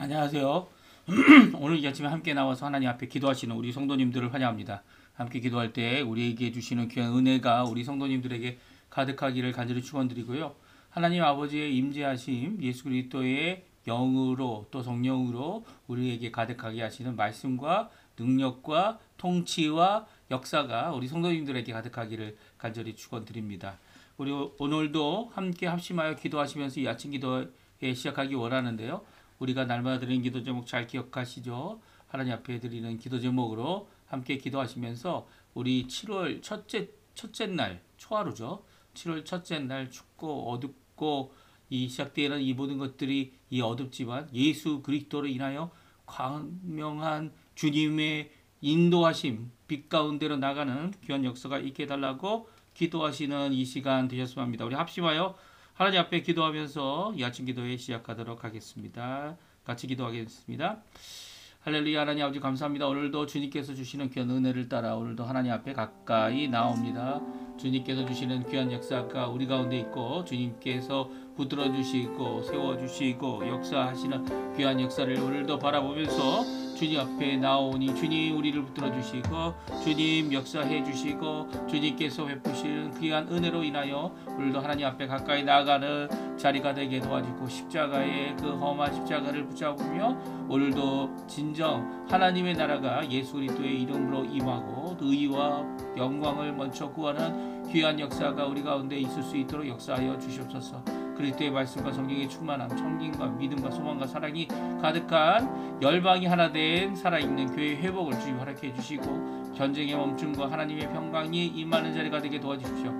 안녕하세요. 오늘 이 아침에 함께 나와서 하나님 앞에 기도하시는 우리 성도님들을 환영합니다. 함께 기도할 때 우리에게 주시는 귀한 은혜가 우리 성도님들에게 가득하기를 간절히 축원드리고요. 하나님 아버지의 임재하심, 예수 그리스도의 영으로 또 성령으로 우리에게 가득하게 하시는 말씀과 능력과 통치와 역사가 우리 성도님들에게 가득하기를 간절히 축원드립니다. 우리 오늘도 함께 합심하여 기도하시면서 이 아침 기도에 시작하기 원하는데요. 우리가 날마다 드리는 기도 제목 잘 기억하시죠? 하나님 앞에 드리는 기도 제목으로 함께 기도하시면서 우리 7월 첫째 날 초하루죠. 7월 첫째 날 춥고 어둡고 이 시작되는 이 모든 것들이 이 어둡지만 예수 그리스도로 인하여 광명한 주님의 인도하심 빛 가운데로 나가는 귀한 역사가 있게 해달라고 기도하시는 이 시간 되셨으면 합니다. 우리 합심하여 하나님 앞에 기도하면서 이 아침 기도회 시작하도록 하겠습니다. 같이 기도하겠습니다. 할렐루야. 하나님 아버지 감사합니다. 오늘도 주님께서 주시는 귀한 은혜를 따라 오늘도 하나님 앞에 가까이 나옵니다. 주님께서 주시는 귀한 역사가 우리 가운데 있고 주님께서 붙들어 주시고 세워 주시고 역사하시는 귀한 역사를 오늘도 바라보면서 주님 앞에 나오니 주님 우리를 붙들어 주시고 주님 역사해 주시고 주님께서 베푸시는 귀한 은혜로 인하여 오늘도 하나님 앞에 가까이 나아가는 자리가 되게 도와주고 십자가의 그 험한 십자가를 붙잡으며 오늘도 진정 하나님의 나라가 예수 그리스도의 이름으로 임하고 의와 영광을 먼저 구하는 귀한 역사가 우리 가운데 있을 수 있도록 역사하여 주시옵소서. 그리스도의 말씀과 성령의 충만함, 청진과 믿음과 소망과 사랑이 가득한 열방이 하나 된 살아있는 교회의 회복을 주님 허락해 주시고 전쟁의 멈춤과 하나님의 평강이 임하는 자리가 되게 도와주십시오.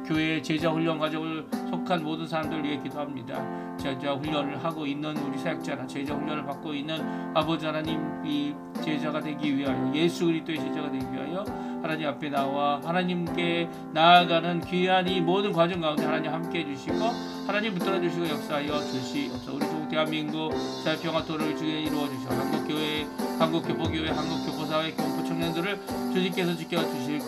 교회 제자 훈련 과정을 속한 모든 사람들 위해 기도합니다. 제자 훈련을 하고 있는 우리 사역자나 제자 훈련을 받고 있는 아버지 하나님이 제자가 되기 위하여 예수 그리스도의 제자가 되기 위하여 하나님 앞에 나와 하나님께 나아가는 귀한 이 모든 과정 가운데 하나님 함께 해주시고 하나님 붙들어 주시고 역사하여 주시옵소서. 우리 조국 대한민국 자유평화토론을 주에 이루어 주시고 한국교회, 한국교포교회, 한국교포사회 교포 청년들을 주님께서 지켜주실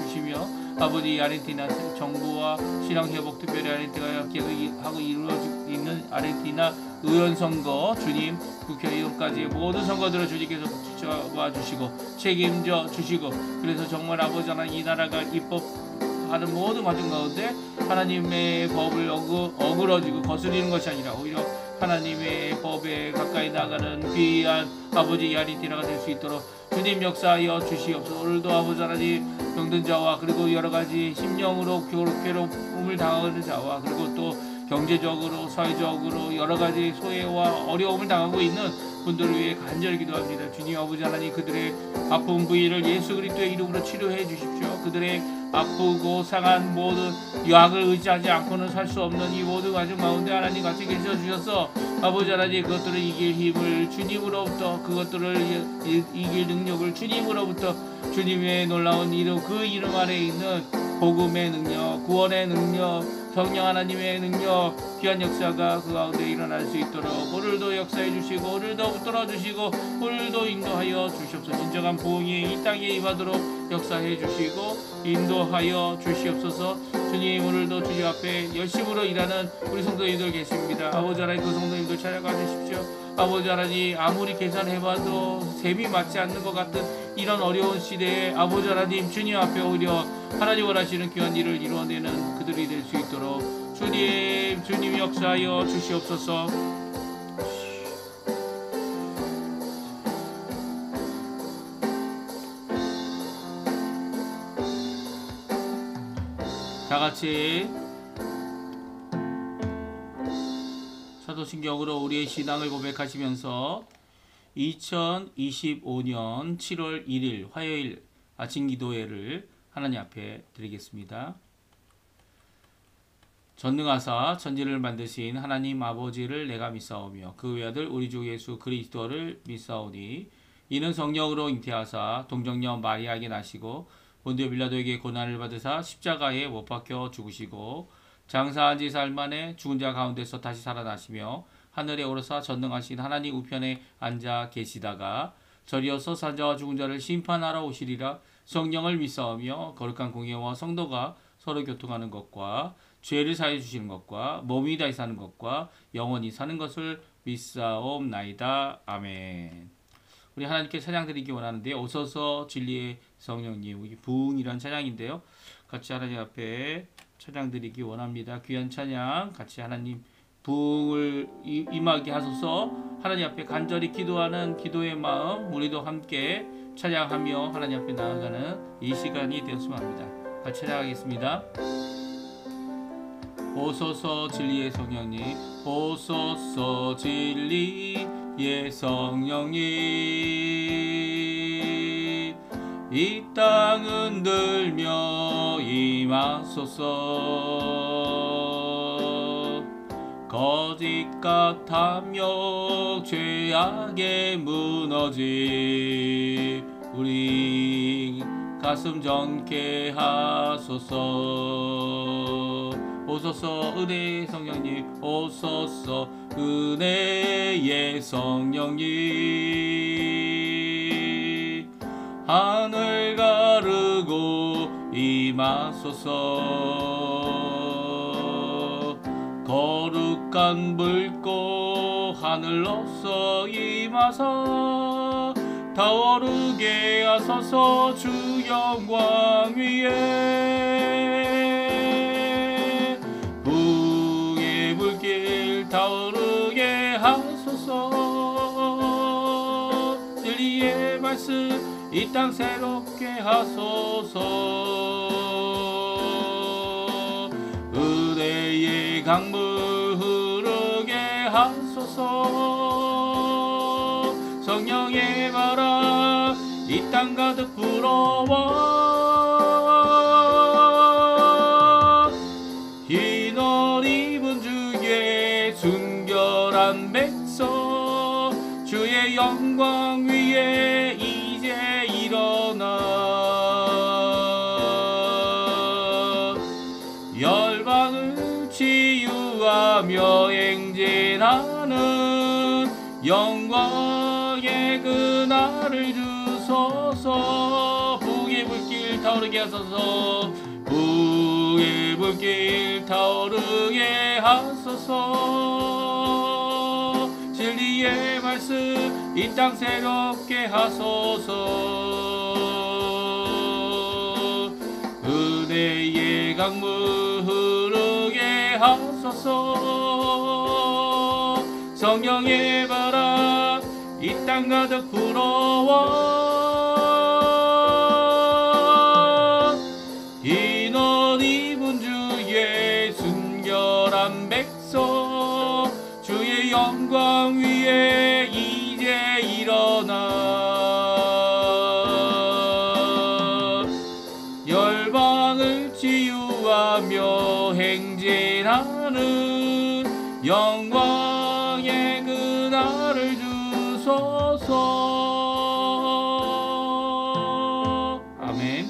주시며 아버지 아르헨티나 정부와 신앙회복 특별히 아르헨티나가 계속하고 이루어지고 있는 아르헨티나 의원선거 주님 국회의원까지 모든 선거들을 주님께서 지켜봐 주시고 책임져 주시고 그래서 정말 아버지 하나님 이 나라가 입법하는 모든 과정 가운데 하나님의 법을 어그러지고 거스리는 것이 아니라 오히려 하나님의 법에 가까이 나가는 귀한 아버지 아르헨티나가 될 수 있도록 주님 역사하여 주시옵소서. 오늘도 아버지 하나님 병든 자와 그리고 여러 가지 심령으로 괴로움을 당하는 자와 그리고 또 경제적으로 사회적으로 여러 가지 소외와 어려움을 당하고 있는 분들을 위해 간절히 기도합니다. 주님 아버지 하나님 그들의 아픈 부위를 예수 그리스도의 이름으로 치료해 주십시오. 그들의 아프고 상한 모든 약을 의지하지 않고는 살 수 없는 이 모든 과정 가운데 하나님 같이 계셔 주셔서 아버지 하나님 그것들을 이길 힘을 주님으로부터 그것들을 이길 능력을 주님으로부터 주님의 놀라운 이름 그 이름 안에 있는 복음의 능력 구원의 능력 성령 하나님의 능력 귀한 역사가 그 가운데 일어날 수 있도록 오늘도 역사해 주시고 오늘도 붙들어 주시고 오늘도 인도하여 주시옵소서. 진정한 부흥이 이 땅에 임하도록 역사해 주시고 인도하여 주시옵소서. 주님 오늘도 주님 앞에 열심으로 일하는 우리 성도님들 계십니다. 아버지 하나님 그 성도님들 찾아가 주십시오. 아버지 하나님 아무리 계산해봐도 셈이 맞지 않는 것 같은 이런 어려운 시대에 아버지 하나님 주님 앞에 오히려 하나님 원하시는 귀한 일을 이루어내는 그들이 될 수 있도록 주님 역사하여 주시옵소서. 다같이 사도신경으로 우리의 신앙을 고백하시면서 2025년 7월 1일 화요일 아침 기도회를 하나님 앞에 드리겠습니다. 전능하사 천지를 만드신 하나님 아버지를 내가 믿사오며 그 외아들 우리 주 예수 그리스도를 믿사오니 이는 성령으로 잉태하사 동정녀 마리아에게 나시고 본디오 빌라도에게 고난을 받으사 십자가에 못 박혀 죽으시고 장사한 지 사흘 만에 죽은 자 가운데서 다시 살아나시며 하늘에 오르사 전능하신 하나님 우편에 앉아 계시다가 저리어서 산자와 죽은 자를 심판하러 오시리라. 성령을 믿사오며 거룩한 공예와 성도가 서로 교통하는 것과 죄를 사해 주시는 것과 몸이 다시 사는 것과 영원히 사는 것을 믿사옵나이다. 아멘. 우리 하나님께 찬양 드리기 원하는데요. 오소서 진리의 성령님, 우리 부흥이란 찬양인데요. 같이 하나님 앞에 찬양 드리기 원합니다. 귀한 찬양 같이 하나님 부흥을 임하게 하소서. 하나님 앞에 간절히 기도하는 기도의 마음 우리도 함께 찬양하며 하나님 앞에 나아가는 이 시간이 되었으면 합니다. 같이 찬양하겠습니다. 오소서 진리의 성령님, 오소서 진리의 성령님, 이 땅 흔들며 임하소서. 거짓 같으며 죄악에 무너지 우리 가슴 정케 하소서. 오소서 은혜의 성령님, 오소서 은혜의 성령님, 하늘 가르고 임하소서. 거룩한 불꽃 하늘로서 임하사 타오르게 하소서. 주 영광 위에 부흥의 불길 타오르게 하소서. 진리의 말씀 이 땅 새롭게 하소서. 은혜의 강물 흐르게 하소서. 성령의 바람 이 땅 가득 불어와 흰 옷 입은 주의 순결한 백성 주의 영광 위에 이제 일어나 열방을 치유하며 행진하는 영광의 그날을 주소서. 부흥의 불길 타오르게 하소서. 부흥의 불길 타오르게 하소서. 진리의 말씀 이 땅 새롭게 하소서. 은혜의 강물 흐르게 하소서. 성령의 바람 이 땅 가득 불어와 흰 옷 입은 주의 순결한 백성 주의 영광 위에 이제 일어나 열방을 치유하며 행진하는 영광의 그날을 주소서. 아멘.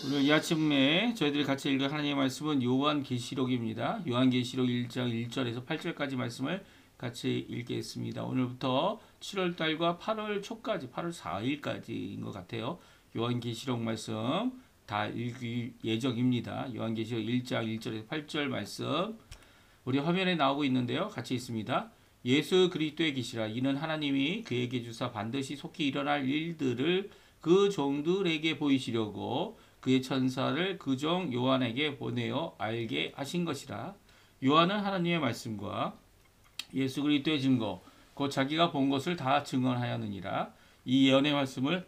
오늘 이 아침에 저희들이 같이 읽을 하나님의 말씀은 요한계시록입니다. 요한계시록 1장 1절에서 8절까지 말씀을 같이 읽겠습니다. 오늘부터 7월달과 8월 초까지 8월 4일까지인 것 같아요. 요한계시록 말씀 다 읽을 예정입니다. 요한계시록 1장 1절에서 8절 말씀 우리 화면에 나오고 있는데요. 같이 있습니다. 예수 그리스도의 계시라. 이는 하나님이 그에게 주사 반드시 속히 일어날 일들을 그 종들에게 보이시려고 그의 천사를 그 종 요한에게 보내어 알게 하신 것이라. 요한은 하나님의 말씀과 예수 그리스도의 증거 곧 자기가 본 것을 다 증언하였느니라. 이 예언의 말씀을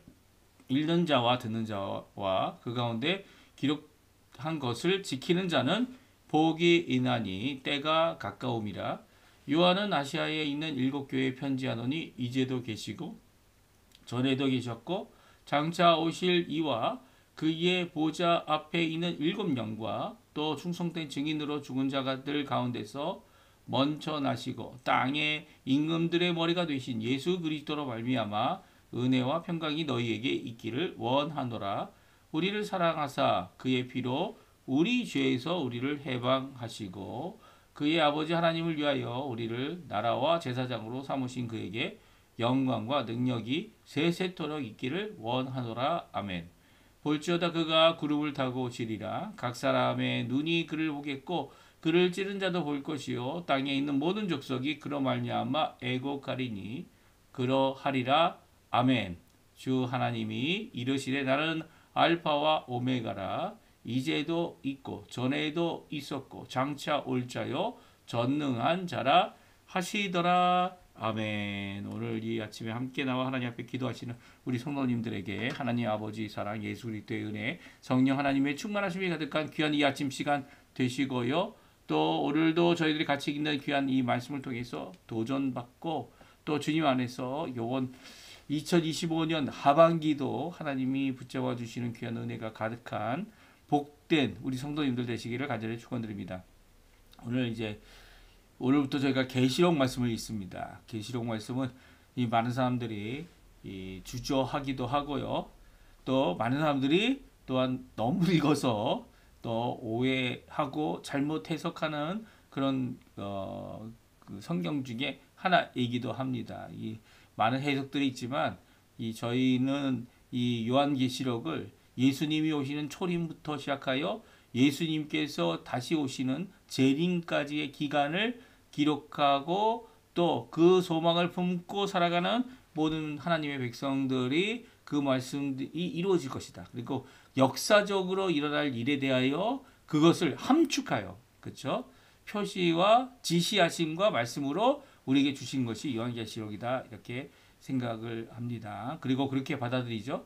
읽는 자와 듣는 자와 그 가운데 기록한 것을 지키는 자는 복이 있나니 때가 가까움이라. 요한은 아시아에 있는 7교회에 편지하노니 이제도 계시고 전에도 계셨고 장차 오실 이와 그의 보좌 앞에 있는 7영과 또 충성된 증인으로 죽은 자들 가운데서 먼저 나시고 땅의 임금들의 머리가 되신 예수 그리스도로 말미암아 은혜와 평강이 너희에게 있기를 원하노라. 우리를 사랑하사 그의 피로 우리 죄에서 우리를 해방하시고 그의 아버지 하나님을 위하여 우리를 나라와 제사장으로 삼으신 그에게 영광과 능력이 세세토록 있기를 원하노라. 아멘. 볼지어다 그가 구름을 타고 오시리라. 각 사람의 눈이 그를 보겠고 그를 찌른 자도 볼 것이요 땅에 있는 모든 족속이 그로 말미암아 애곡하리니 그러하리라. 아멘. 주 하나님이 이르시되 나는 알파와 오메가라. 이제도 있고 전에도 있었고 장차 올 자요 전능한 자라 하시더라. 아멘. 오늘 이 아침에 함께 나와 하나님 앞에 기도하시는 우리 성도님들에게 하나님 아버지 사랑, 예수 그리스도의 은혜, 성령 하나님의 충만하심이 가득한 귀한 이 아침 시간 되시고요. 또 오늘도 저희들이 같이 읽는 귀한 이 말씀을 통해서 도전받고 또 주님 안에서 요번 2025년 하반기도 하나님이 붙잡아 주시는 귀한 은혜가 가득한 복된 우리 성도님들 되시기를 간절히 축원드립니다. 오늘부터 저희가 계시록 말씀을 읽습니다. 계시록 말씀은 이 많은 사람들이 이 주저하기도 하고요. 또 많은 사람들이 또한 너무 읽어서 또 오해하고 잘못 해석하는 그런 그 성경 중에 하나이기도 합니다. 이 많은 해석들이 있지만 저희는 이 요한계시록을 예수님이 오시는 초림부터 시작하여 예수님께서 다시 오시는 재림까지의 기간을 기록하고 또 그 소망을 품고 살아가는 모든 하나님의 백성들이 그 말씀이 이루어질 것이다. 그리고 역사적으로 일어날 일에 대하여 그것을 함축하여, 그렇죠? 표시와 지시하심과 말씀으로 우리에게 주신 것이 요한계시록이다. 이렇게 생각을 합니다. 그리고 그렇게 받아들이죠.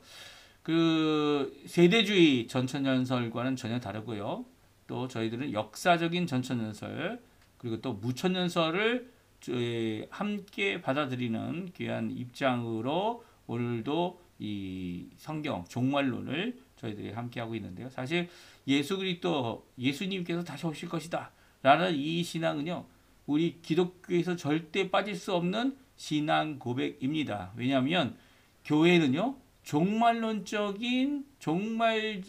그 세대주의 전천년설과는 전혀 다르고요. 또 저희들은 역사적인 전천년설 그리고 또 무천년설을 함께 받아들이는 귀한 입장으로 오늘도 이 성경 종말론을 저희들이 함께 하고 있는데요. 사실 예수 그리스도 예수님께서 다시 오실 것이다 라는 이 신앙은요, 우리 기독교에서 절대 빠질 수 없는 신앙 고백입니다. 왜냐하면 교회는요, 종말론적인 종말의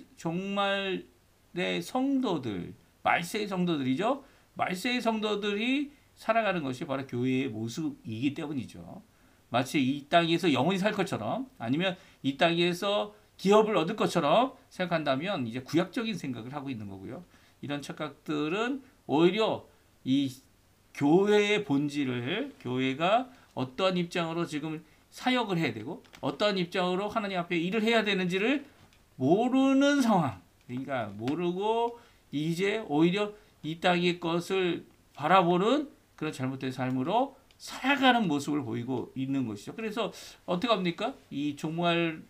성도들, 말세의 성도들이죠. 말세의 성도들이 살아가는 것이 바로 교회의 모습이기 때문이죠. 마치 이 땅에서 영원히 살 것처럼, 아니면 이 땅에서 기업을 얻을 것처럼 생각한다면 이제 구약적인 생각을 하고 있는 거고요. 이런 착각들은 오히려 이 교회의 본질을, 교회가 어떠한 입장으로 지금 사역을 해야 되고 어떠한 입장으로 하나님 앞에 일을 해야 되는지를 모르는 상황, 그러니까 모르고 이제 오히려 이 땅의 것을 바라보는 그런 잘못된 삶으로 살아가는 모습을 보이고 있는 것이죠. 그래서 어떻게 합니까? 이 종말론,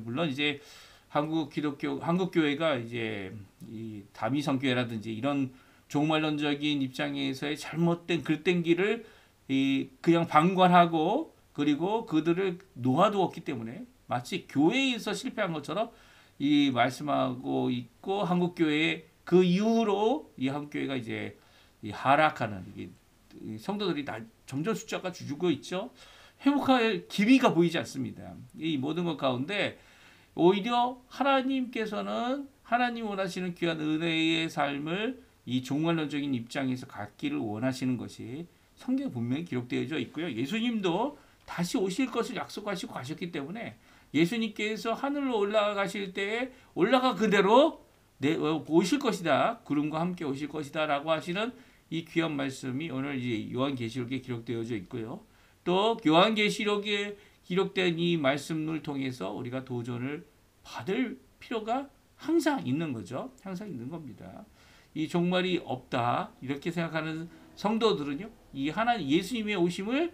물론 이제 한국교회가 이제 이 다미성교회라든지 이런 종말론적인 입장에서의 잘못된 글땡기를 그냥 방관하고 그리고 그들을 놓아두었기 때문에 마치 교회에서 실패한 것처럼 이 말씀하고 있고, 한국교회의 그 이후로 이 한국교회가 이제 하락하는, 성도들이 점점 숫자가 줄고 있죠. 회복할 기미가 보이지 않습니다. 이 모든 것 가운데 오히려 하나님께서는 하나님 원하시는 귀한 은혜의 삶을 이 종말론적인 입장에서 갖기를 원하시는 것이 성경에 분명히 기록되어져 있고요. 예수님도 다시 오실 것을 약속하시고 가셨기 때문에 예수님께서 하늘로 올라가실 때에 올라가 그대로 오실 것이다. 구름과 함께 오실 것이다. 라고 하시는 이 귀한 말씀이 오늘 이제 요한계시록에 기록되어져 있고요. 또 요한계시록에 기록된 이 말씀을 통해서 우리가 도전을 받을 필요가 항상 있는 거죠. 항상 있는 겁니다. 이 종말이 없다 이렇게 생각하는 성도들은요, 이 하나님 예수님의 오심을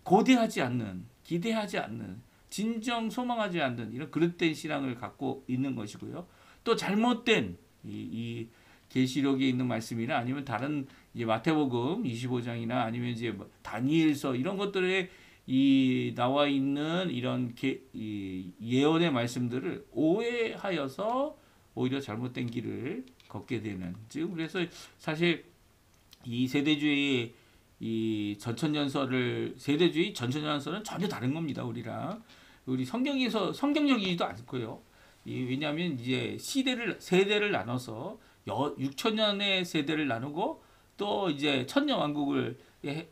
고대하지 않는, 기대하지 않는, 진정 소망하지 않는 이런 그릇된 신앙을 갖고 있는 것이고요. 또 잘못된 이 계시록에 있는 말씀이나 아니면 다른 이제 마태복음 25장이나 아니면 이제 다니엘서 이런 것들에 나와 있는 이런 예언의 말씀들을 오해하여서 오히려 잘못된 길을 걷게 되는, 지금 그래서 사실 이 세대주의 세대주의 전천년설은 전혀 다른 겁니다. 우리 성경에서 성경적이지도 않고요. 왜냐하면 이제 세대를 나눠서 6천년의 세대를 나누고 또 이제 천년왕국을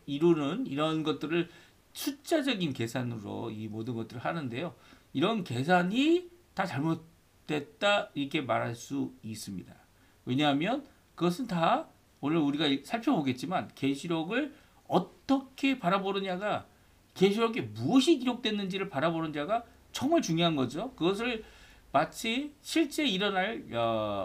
이루는 이런 것들을 숫자적인 계산으로 이 모든 것들을 하는데요. 이런 계산이 다 잘못됐다 이렇게 말할 수 있습니다. 왜냐하면 그것은 다 오늘 우리가 살펴보겠지만 계시록을 어떻게 바라보느냐가 계시록에 무엇이 기록됐는지를 바라보는 자가 정말 중요한 거죠. 그것을 마치 실제 일어날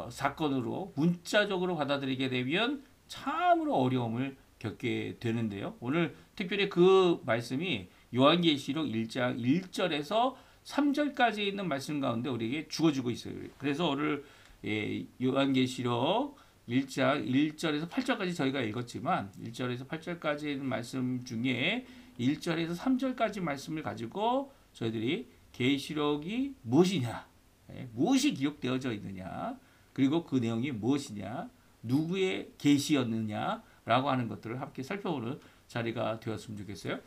사건으로 문자적으로 받아들이게 되면 참으로 어려움을 겪게 되는데요. 오늘 특별히 그 말씀이 요한계시록 1장 1절에서 3절까지 있는 말씀 가운데 우리에게 주어지고 있어요. 그래서 오늘 요한계시록 1장 1절에서 8절까지 저희가 읽었지만 1절에서 8절까지 있는 말씀 중에 1절에서 3절까지 말씀을 가지고 저희들이 계시록이 무엇이냐, 무엇이 기록되어져 있느냐, 그리고 그 내용이 무엇이냐, 누구의 계시였느냐 라고 하는 것들을 함께 살펴보는 자리가 되었으면 좋겠어요.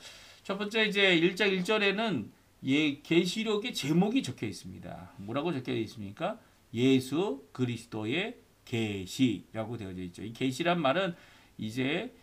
첫 번째 이제 1장 1절에는 계시록의 제목이 적혀 있습니다. 뭐라고 적혀 있습니까? 예수 그리스도의 계시라고 되어져 있죠. 이 계시란 말은 이제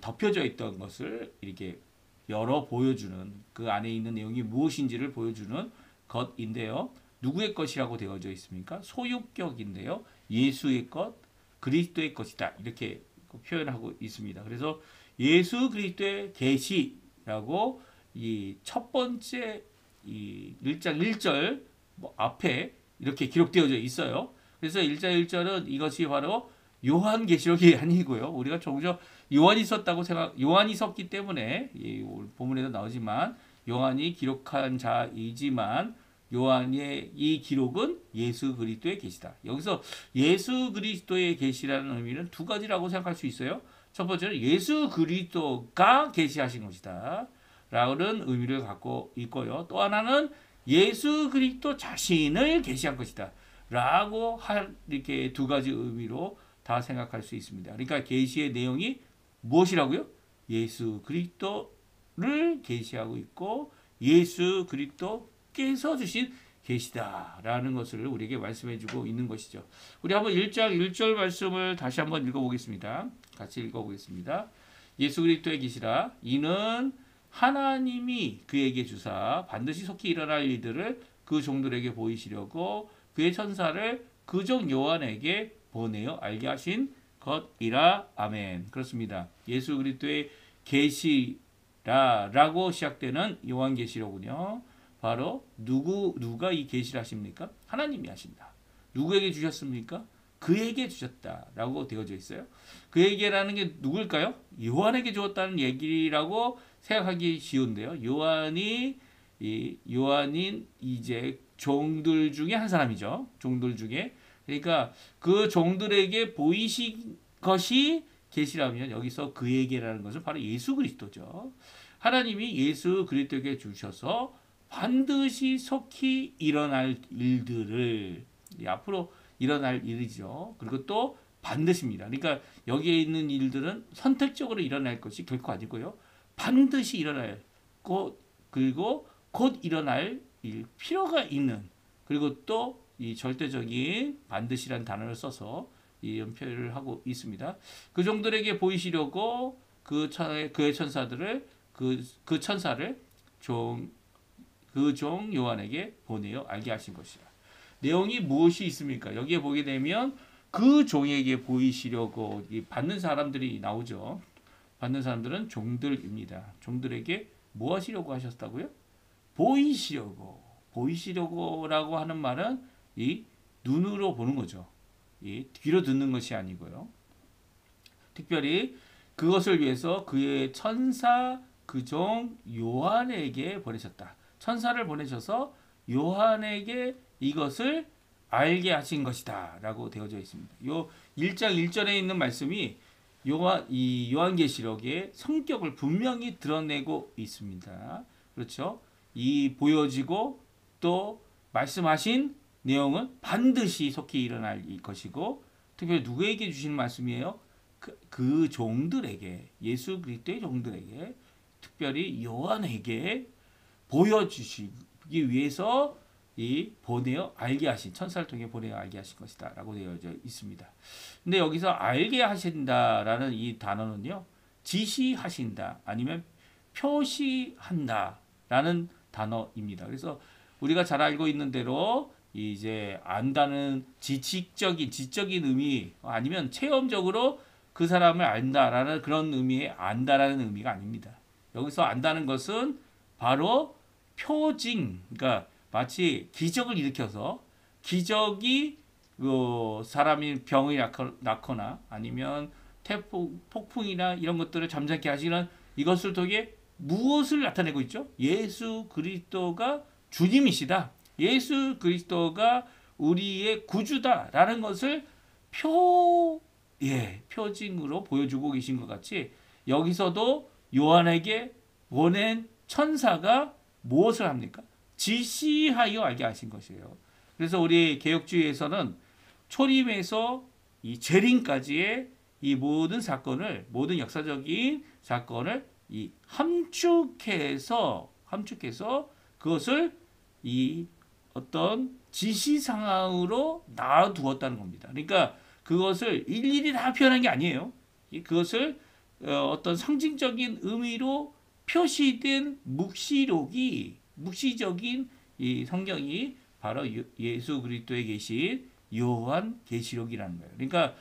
덮여져 있던 것을 이렇게 열어 보여주는, 그 안에 있는 내용이 무엇인지를 보여주는 것인데요. 누구의 것이라고 되어져 있습니까? 소유격인데요. 예수의 것, 그리스도의 것이다. 이렇게 표현하고 있습니다. 그래서 예수 그리스도의 계시라고 이 첫 번째 이 1장 1절 앞에 이렇게 기록되어져 있어요. 그래서 1장 1절은 이것이 바로 요한계시록이 아니고요. 우리가 종종 요한이 썼기 때문에 본문에도 나오지만 요한이 기록한 자이지만 요한의 이 기록은 예수 그리스도의 계시다. 여기서 예수 그리스도의 계시라는 의미는 두 가지라고 생각할 수 있어요. 첫 번째는 예수 그리스도가 계시하신 것이다 라는 의미를 갖고 있고요. 또 하나는 예수 그리스도 자신을 계시한 것이다 라고 이렇게 두 가지 의미로 다 생각할 수 있습니다. 그러니까 계시의 내용이 무엇이라고요? 예수 그리스도를 계시하고 있고 예수 그리스도께서 주신 계시다라는 것을 우리에게 말씀해주고 있는 것이죠. 우리 한번 1장 1절 말씀을 다시 한번 읽어보겠습니다. 같이 읽어보겠습니다. 예수 그리스도의 계시라. 이는 하나님이 그에게 주사 반드시 속히 일어날 일들을 그 종들에게 보이시려고 그의 천사를 그 종 요한에게 보내어 알게 하신 것이라. 아멘. 그렇습니다. 예수 그리스도의 계시라라고 시작되는 요한계시록은요. 바로 누가 이 계시를 하십니까? 하나님이 하신다. 누구에게 주셨습니까? 그에게 주셨다라고 되어져 있어요. 그에게라는 게 누굴까요? 요한에게 주었다는 얘기라고 생각하기 쉬운데요. 요한인 이제 종들 중에 한 사람이죠. 종들 중에. 그러니까 그 종들에게 보이신 것이 계시라면 여기서 그에게라는 것은 바로 예수 그리스도죠. 하나님이 예수 그리스도에게 주셔서 반드시 속히 일어날 일들을 앞으로 일어날 일이죠. 그리고 또 반드시입니다. 그러니까 여기에 있는 일들은 선택적으로 일어날 것이 결코 아니고요. 반드시 일어날 그리고 곧 일어날 일 필요가 있는 그리고 또 이 절대적인 반드시란 단어를 써서 이런 표현을 하고 있습니다. 그 종들에게 보이시려고 그의 천사들을 그 천사를 그 종 요한에게 보내어 알게 하신 것이라. 내용이 무엇이 있습니까? 여기에 보게 되면 그 종에게 보이시려고 받는 사람들이 나오죠. 받는 사람들은 종들입니다. 종들에게 뭐 하시려고 하셨다고요? 보이시려고라고 하는 말은 이 눈으로 보는 거죠. 이 귀로 듣는 것이 아니고요. 특별히 그것을 위해서 그의 천사 그 종 요한에게 보내셨다. 천사를 보내셔서 요한에게 이것을 알게 하신 것이다 라고 되어져 있습니다. 요 1장 1절에 있는 말씀이 이 요한계시록의 성격을 분명히 드러내고 있습니다. 그렇죠? 이 보여지고 또 말씀하신 내용은 반드시 속히 일어날 것이고 특별히 누구에게 주신 말씀이에요? 그 종들에게 예수 그리스도의 종들에게 특별히 요한에게 보여주시기 위해서 보내어 알게 하신 천사를 통해 보내어 알게 하신 것이다 라고 되어져 있습니다. 근데 여기서 알게 하신다라는 이 단어는요. 지시하신다 아니면 표시한다 라는 단어입니다. 그래서 우리가 잘 알고 있는 대로 이제 안다는 지적인 의미 아니면 체험적으로 그 사람을 안다라는 그런 의미의 안다라는 의미가 아닙니다. 여기서 안다는 것은 바로 표징, 그러니까 마치 기적을 일으켜서 기적이 사람이 병이 낫거나 아니면 폭풍이나 이런 것들을 잠잠케 하시는 이것을 통해 무엇을 나타내고 있죠? 예수 그리스도가 주님이시다. 예수 그리스도가 우리의 구주다라는 것을 표징으로 보여주고 계신 것 같이 여기서도 요한에게 보낸 천사가 무엇을 합니까? 지시하여 알게 하신 것이에요. 그래서 우리 개혁주의에서는 초림에서 이 재림까지의 이 모든 사건을, 모든 역사적인 사건을 이 함축해서 그것을 이 어떤 지시 상황으로 놔두었다는 겁니다. 그러니까 그것을 일일이 다 표현한 게 아니에요. 그것을 어떤 상징적인 의미로 표시된 묵시적인 이 성경이 바로 예수 그리스도에 계신 요한 계시록이라는 거예요. 그러니까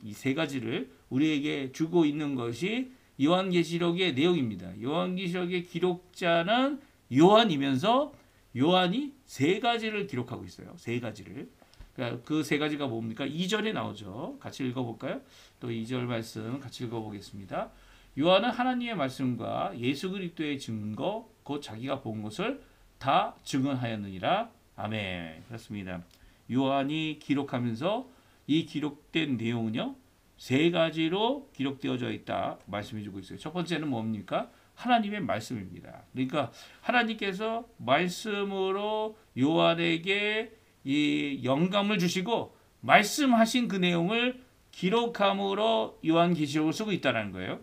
이 세 가지를 우리에게 주고 있는 것이 요한 계시록의 내용입니다. 요한 계시록의 기록자는 요한이면서 요한이 세 가지를 기록하고 있어요. 세 가지를. 그러니까 그 세 가지가 뭡니까? 2절에 나오죠. 같이 읽어볼까요? 또 2절 말씀 같이 읽어보겠습니다. 요한은 하나님의 말씀과 예수 그리스도의 증거, 곧 자기가 본 것을 다 증언하였느니라. 아멘. 그렇습니다. 요한이 기록하면서 이 기록된 내용은요, 세 가지로 기록되어져 있다 말씀해주고 있어요. 첫 번째는 뭡니까? 하나님의 말씀입니다. 그러니까 하나님께서 말씀으로 요한에게 이 영감을 주시고 말씀하신 그 내용을 기록함으로 요한계시록을 쓰고 있다는 거예요.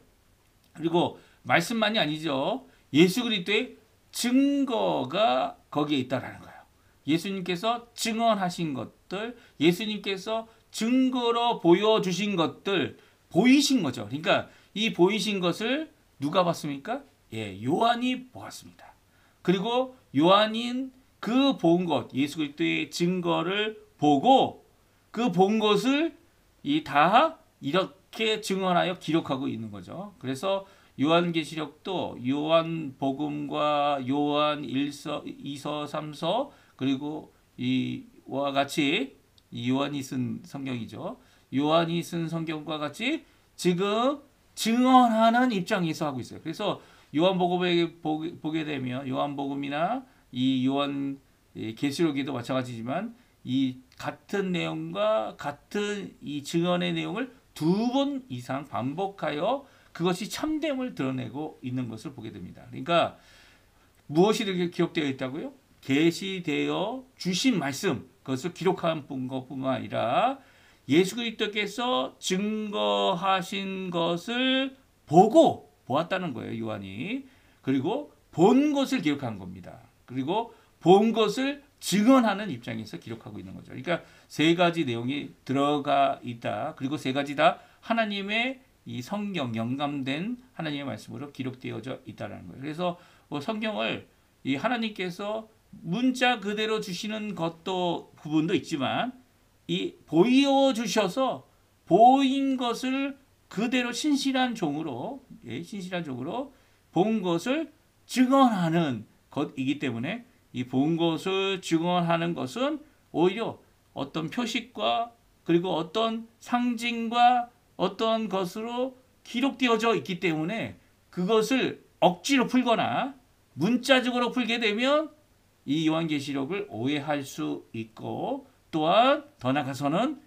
그리고 말씀만이 아니죠. 예수 그리스도의 증거가 거기에 있다라는 거예요. 예수님께서 증언하신 것들, 예수님께서 증거로 보여주신 것들, 보이신 거죠. 그러니까 이 보이신 것을 누가 봤습니까? 요한이 보았습니다. 그리고 요한인 그 본 것, 예수 그리스도의 증거를 보고 그 본 것을 다 이렇게 증언하여 기록하고 있는 거죠. 그래서 요한계시록도 요한복음과 요한 1서, 2서, 3서 그리고 이와 같이 요한이 쓴 성경이죠. 요한이 쓴 성경과 같이 지금 증언하는 입장에서 하고 있어요. 그래서 요한복음에 보게 되면 요한복음이나 이 요한 계시록에도 마찬가지지만 이 같은 내용과 같은 이 증언의 내용을 2번 이상 반복하여 그것이 참됨을 드러내고 있는 것을 보게 됩니다. 그러니까 무엇이 이렇게 기록되어 있다고요? 계시되어 주신 말씀, 그것을 기록한 것뿐만 아니라 예수 그리스도께서 증거하신 것을 보고 보았다는 거예요, 요한이. 그리고 본 것을 기록한 겁니다. 그리고 본 것을 증언하는 입장에서 기록하고 있는 거죠. 그러니까 세 가지 내용이 들어가 있다. 그리고 세 가지 다 하나님의 이 성경 영감된 하나님의 말씀으로 기록되어져 있다는 거예요. 그래서 성경을 이 하나님께서 문자 그대로 주시는 것도 부분도 있지만 이 보여주셔서 보인 것을 그대로 신실한 종으로 본 것을 증언하는 것이기 때문에 이 본 것을 증언하는 것은 오히려 어떤 표식과 그리고 어떤 상징과 어떤 것으로 기록되어져 있기 때문에 그것을 억지로 풀거나 문자적으로 풀게 되면 이 요한계시록을 오해할 수 있고 또한 더 나아가서는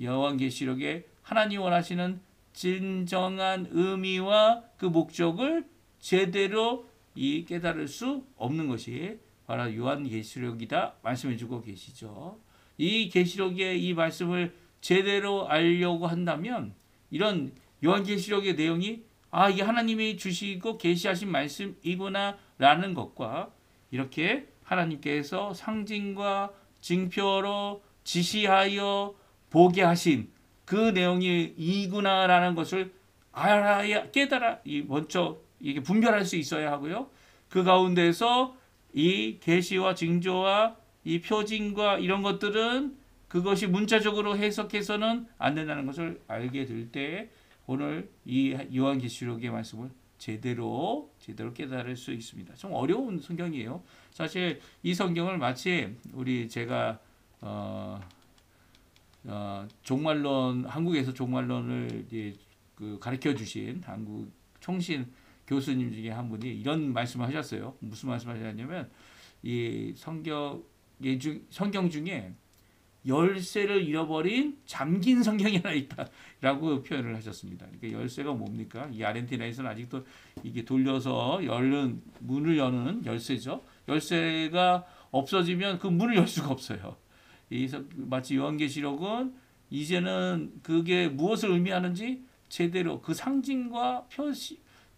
요한계시록에 하나님 원하시는 진정한 의미와 그 목적을 제대로 깨달을 수 없는 것이 바로 요한계시록이다 말씀해주고 계시죠. 이 계시록의 이 말씀을 제대로 알려고 한다면 이런 요한계시록의 내용이 이게 하나님이 주시고 계시하신 말씀이구나 라는 것과 이렇게 하나님께서 상징과 징표로 지시하여 보게 하신 그 내용이 이구나라는 것을 알아야 깨달아 먼저 이게 분별할 수 있어야 하고요. 그 가운데서 이 계시와 징조와 이 표징과 이런 것들은 그것이 문자적으로 해석해서는 안 된다는 것을 알게 될 때 오늘 이 요한계시록의 말씀을 제대로 깨달을 수 있습니다. 좀 어려운 성경이에요. 사실 이 성경을 마치 제가 종말론, 한국에서 종말론을 가르쳐 주신 한국 총신 교수님 중에 한 분이 이런 말씀을 하셨어요. 무슨 말씀을 하셨냐면 이 성경 중에 열쇠를 잃어버린 잠긴 성경이 하나 있다라고 표현을 하셨습니다. 그러니까 열쇠가 뭡니까? 이 아르헨티나에서는 아직도 이게 돌려서 문을 여는 열쇠죠. 열쇠가 없어지면 그 문을 열 수가 없어요. 마치 요한계시록은 이제는 그게 무엇을 의미하는지 제대로 그 상징과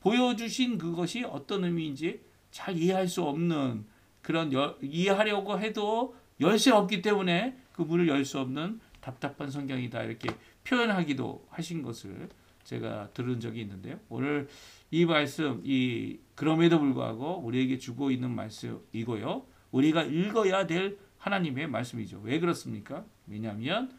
보여주신 그것이 어떤 의미인지 잘 이해할 수 없는 그런 이해하려고 해도 열쇠가 없기 때문에 그 문을 열 수 없는 답답한 성경이다 이렇게 표현하기도 하신 것을 제가 들은 적이 있는데요. 오늘 이 말씀 그럼에도 불구하고 우리에게 주고 있는 말씀이고요. 우리가 읽어야 될 하나님의 말씀이죠. 왜 그렇습니까? 왜냐하면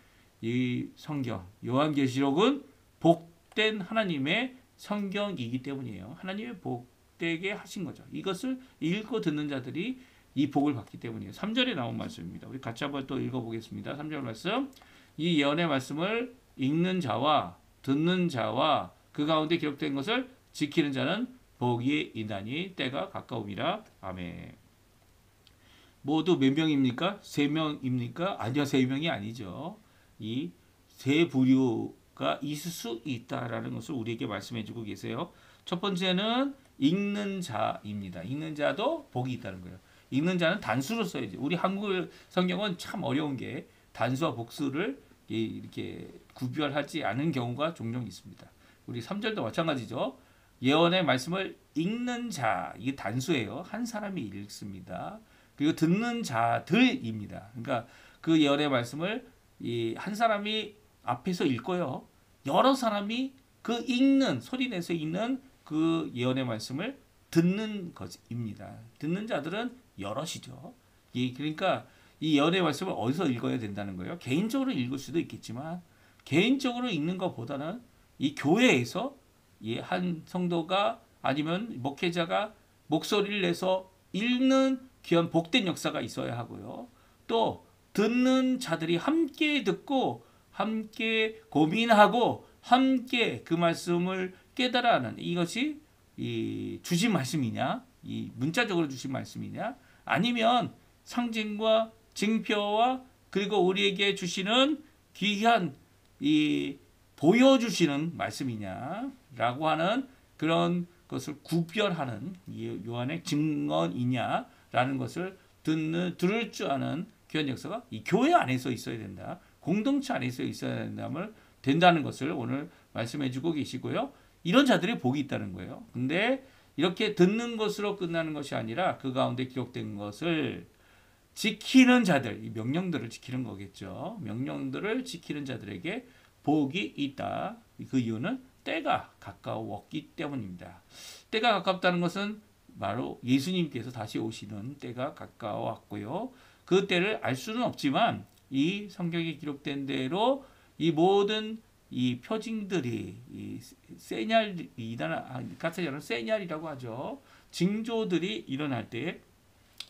이 성경 요한계시록은 복된 하나님의 성경이기 때문이에요. 하나님의 복되게 하신 거죠. 이것을 읽고 듣는 자들이 이 복을 받기 때문이에요. 3절에 나온 말씀입니다. 우리 같이 한번 또 읽어보겠습니다. 3절 말씀. 이 예언의 말씀을 읽는 자와 듣는 자와 그 가운데 기록된 것을 지키는 자는 복이 있나니 때가 가까움이라. 아멘. 모두 몇 명입니까? 3명입니까? 아니요, 3명이 아니죠. 이 세 부류가 있을 수 있다라는 것을 우리에게 말씀해주고 계세요. 첫 번째는 읽는 자입니다. 읽는 자도 복이 있다는 거예요. 읽는 자는 단수로 써야지. 우리 한국 성경은 참 어려운 게 단수와 복수를 이렇게 구별하지 않은 경우가 종종 있습니다. 우리 3절도 마찬가지죠. 예언의 말씀을 읽는 자, 이게 단수예요. 한 사람이 읽습니다. 그리고 듣는 자들입니다. 그러니까 그 예언의 말씀을 한 사람이 앞에서 읽고요. 여러 사람이 그 소리 내서 읽는 그 예언의 말씀을 듣는 것입니다. 듣는 자들은 여럿이죠. 그러니까 이 예언의 말씀을 어디서 읽어야 된다는 거예요? 개인적으로 읽을 수도 있겠지만 개인적으로 읽는 것보다는 이 교회에서 한 성도가 아니면 목회자가 목소리를 내서 읽는 귀한 복된 역사가 있어야 하고요. 또 듣는 자들이 함께 듣고 함께 고민하고 함께 그 말씀을 깨달아하는 이것이 주신 말씀이냐, 문자적으로 주신 말씀이냐, 아니면 상징과 징표와 그리고 우리에게 주시는 귀한 보여주시는 말씀이냐라고 하는 그런 것을 구별하는 요한의 증언이냐라는 것을 들을 줄 아는 귀한 역사가 이 교회 안에서 있어야 된다. 공동체 안에서 있어야 된다는 것을 오늘 말씀해주고 계시고요. 이런 자들이 복이 있다는 거예요. 근데 이렇게 듣는 것으로 끝나는 것이 아니라 그 가운데 기록된 것을 지키는 자들, 이 명령들을 지키는 거겠죠. 명령들을 지키는 자들에게 복이 있다. 그 이유는 때가 가까웠기 때문입니다. 때가 가깝다는 것은 바로 예수님께서 다시 오시는 때가 가까웠고요. 그 때를 알 수는 없지만 이 성경에 기록된 대로 이 모든 이 표징들이 세냐리라고 하죠. 징조들이 일어날 때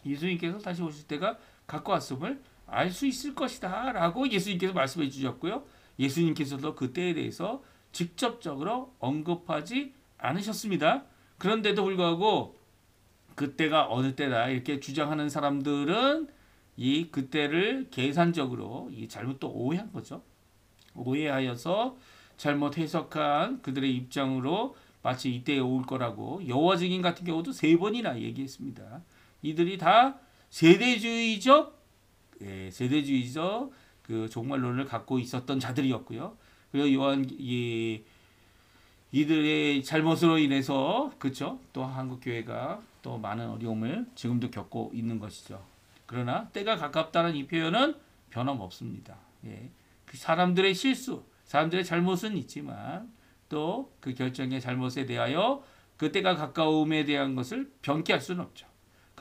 예수님께서 다시 오실 때가 가까웠음을 알 수 있을 것이다 라고 예수님께서 말씀해 주셨고요. 예수님께서도 그 때에 대해서 직접적으로 언급하지 않으셨습니다. 그런데도 불구하고 그때가 어느 때다 이렇게 주장하는 사람들은 이 그때를 계산적으로 잘못 또 오해한 거죠. 오해하여서 잘못 해석한 그들의 입장으로 마치 이때에 올 거라고 여호와 증인 같은 경우도 3번이나 얘기했습니다. 이들이 다 세대주의적 그 종말론을 갖고 있었던 자들이었고요. 그리고 이들의 잘못으로 인해서 그렇죠. 또 한국 교회가 또 많은 어려움을 지금도 겪고 있는 것이죠. 그러나 때가 가깝다는 이 표현은 변함없습니다. 그 사람들의 실수, 사람들의 잘못은 있지만 또 그 결정의 잘못에 대하여 그 때가 가까움에 대한 것을 변기할 수는 없죠.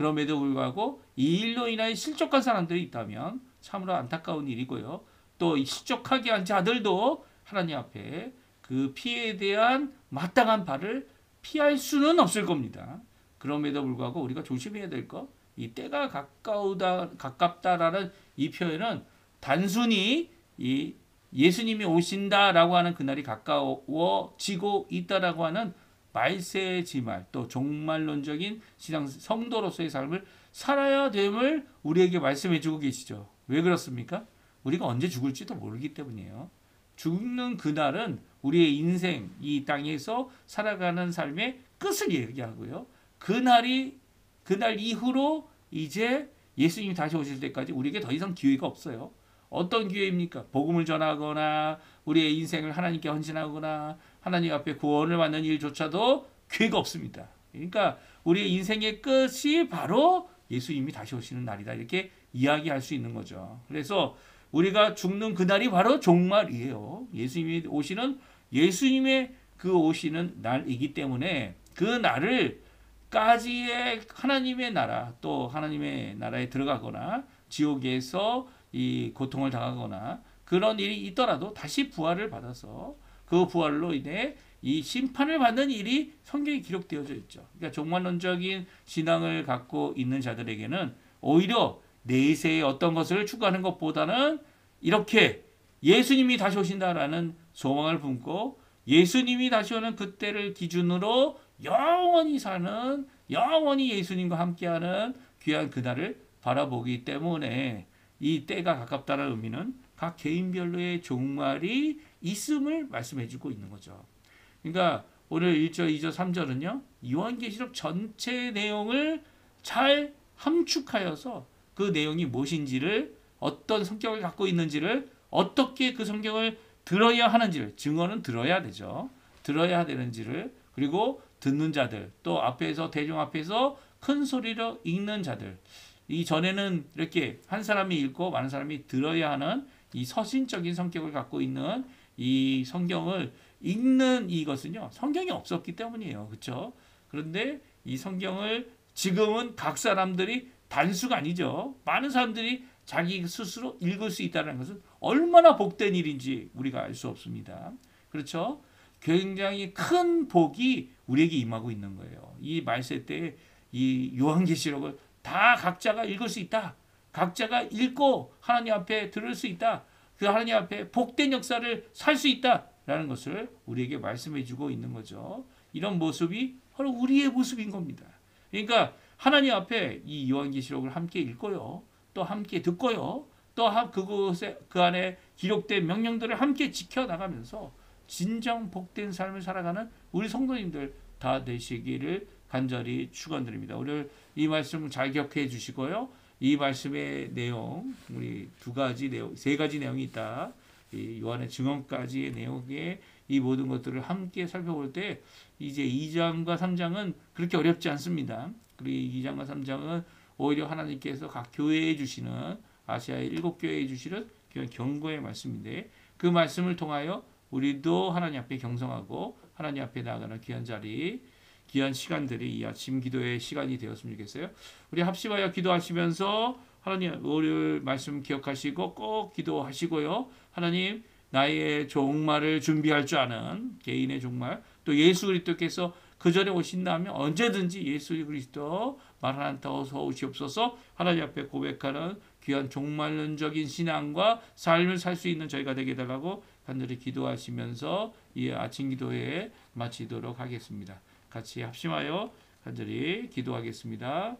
그럼에도 불구하고 이 일로 인하여 실족한 사람들이 있다면 참으로 안타까운 일이고요. 또 이 실족하게 한 자들도 하나님 앞에 그 피해에 대한 마땅한 발을 피할 수는 없을 겁니다. 그럼에도 불구하고 우리가 조심해야 될 것, 이 때가 가깝다라는 이 표현은 단순히 이 예수님이 오신다라고 하는 그날이 가까워지고 있다라고 하는 말세지말, 또 종말론적인 신앙 성도로서의 삶을 살아야 됨을 우리에게 말씀해 주고 계시죠. 왜 그렇습니까? 우리가 언제 죽을지도 모르기 때문이에요. 죽는 그날은 우리의 인생, 이 땅에서 살아가는 삶의 끝을 얘기하고요. 그날 이후로 이제 예수님이 다시 오실 때까지 우리에게 더 이상 기회가 없어요. 어떤 기회입니까? 복음을 전하거나 우리의 인생을 하나님께 헌신하거나 하나님 앞에 구원을 받는 일조차도 기회가 없습니다. 그러니까 우리의 인생의 끝이 바로 예수님이 다시 오시는 날이다. 이렇게 이야기할 수 있는 거죠. 그래서 우리가 죽는 그날이 바로 종말이에요. 예수님이 오시는 예수님의 그 오시는 날이기 때문에 그 날을 까지의 하나님의 나라, 또 하나님의 나라에 들어가거나 지옥에서 이 고통을 당하거나 그런 일이 있더라도 다시 부활을 받아서 그 부활로 인해 이 심판을 받는 일이 성경에 기록되어져 있죠. 그러니까 종말론적인 신앙을 갖고 있는 자들에게는 오히려 내세의 어떤 것을 추구하는 것보다는 이렇게 예수님이 다시 오신다라는 소망을 품고 예수님이 다시 오는 그때를 기준으로 영원히 사는, 영원히 예수님과 함께하는 귀한 그날을 바라보기 때문에 이 때가 가깝다는 의미는 각 개인별로의 종말이 있음을 말씀해 주고 있는 거죠. 그러니까 오늘 1절, 2절, 3절은요. 요한계시록 전체 내용을 잘 함축하여서 그 내용이 무엇인지를, 어떤 성격을 갖고 있는지를, 어떻게 그 성경을 들어야 하는지를, 증언은 들어야 되죠. 들어야 되는지를, 그리고 듣는 자들, 또 앞에서 대중 앞에서 큰 소리로 읽는 자들, 이 전에는 이렇게 한 사람이 읽고 많은 사람이 들어야 하는 이 서신적인 성격을 갖고 있는 이 성경을 읽는 이것은요, 성경이 없었기 때문이에요. 그렇죠? 그런데 이 성경을 지금은 각 사람들이 단수가 아니죠. 많은 사람들이 자기 스스로 읽을 수 있다는 것은 얼마나 복된 일인지 우리가 알 수 없습니다. 그렇죠? 굉장히 큰 복이 우리에게 임하고 있는 거예요. 이 말세 때 이 요한계시록을 다 각자가 읽을 수 있다. 각자가 읽고 하나님 앞에 들을 수 있다. 그 하나님 앞에 복된 역사를 살 수 있다라는 것을 우리에게 말씀해 주고 있는 거죠. 이런 모습이 바로 우리의 모습인 겁니다. 그러니까 하나님 앞에 이 요한계시록을 함께 읽고요. 또 함께 듣고요. 또 그곳에 그 안에 기록된 명령들을 함께 지켜나가면서 진정 복된 삶을 살아가는 우리 성도님들 다 되시기를 간절히 축원드립니다. 오늘 이 말씀을 잘 기억해 주시고요. 이 말씀의 내용, 우리 세 가지 내용이 있다. 이 요한의 증언까지의 내용에 이 모든 것들을 함께 살펴볼 때 이제 2장과 3장은 그렇게 어렵지 않습니다. 그리고 2장과 3장은 오히려 하나님께서 각 교회에 주시는, 아시아의 7교회에 주시는 경고의 말씀인데, 그 말씀을 통하여 우리도 하나님 앞에 경성하고 하나님 앞에 나아가는 귀한 자리, 귀한 시간들이 이 아침 기도의 시간이 되었으면 좋겠어요. 우리 합심하여 기도하시면서 하나님 오늘 말씀 기억하시고 꼭 기도하시고요. 하나님, 나의 종말을 준비할 줄 아는 개인의 종말, 또 예수 그리스도께서 그 전에 오신다면 언제든지 예수 그리스도 마라나타 어서 오시옵소서 하나님 앞에 고백하는 귀한 종말론적인 신앙과 삶을 살 수 있는 저희가 되게 해달라고 간절히 기도하시면서 이 아침 기도에 마치도록 하겠습니다. 같이 합심하여 간절히 기도하겠습니다.